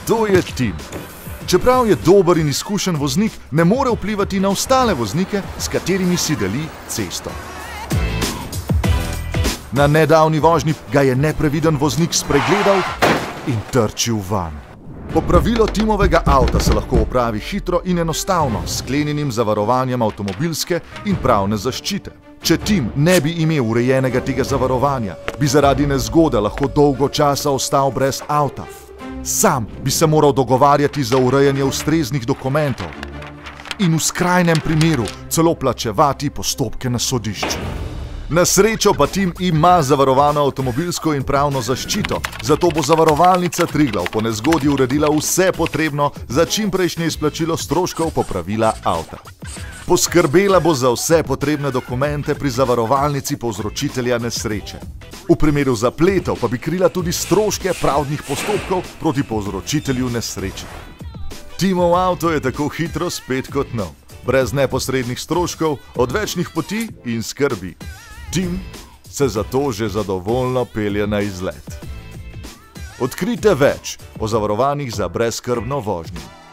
To je Tim. Čeprav je dober in izkušen voznik, ne more vplivati na ostale voznike, s katerimi si deli cesto. Na nedavni vožnji ga je nepreviden voznik spregledal in trčil van. Popravilo Timovega avta se lahko opravi hitro in enostavno s sklenjenim zavarovanjem avtomobilske in pravne zaščite. Če Tim ne bi imel urejenega tega zavarovanja, bi zaradi nezgode lahko dolgo časa ostal brez avta. Sam bi se moral dogovarjati za urejanje ustreznih dokumentov in v skrajnem primeru celo plačevati postopke na sodišču. Na srečo pa Tim ima zavarovano avtomobilsko in pravno zaščito, zato bo Zavarovalnica Triglav po nezgodi uredila vse potrebno za čimprejšnje izplačilo stroškov popravila avta. Poskrbela bo za vse potrebne dokumente pri zavarovalnici povzročitelja nesreče. V primeru zapletov pa bi krila tudi stroške pravdnih postopkov proti povzročitelju nesreče. Timov avto je tako hitro spet kot nov, brez neposrednih stroškov, odvečnih poti in skrbi. Tim se zato že zadovoljno pelje na izlet. Odkrite več o zavarovanjih za brezskrbno vožnjo.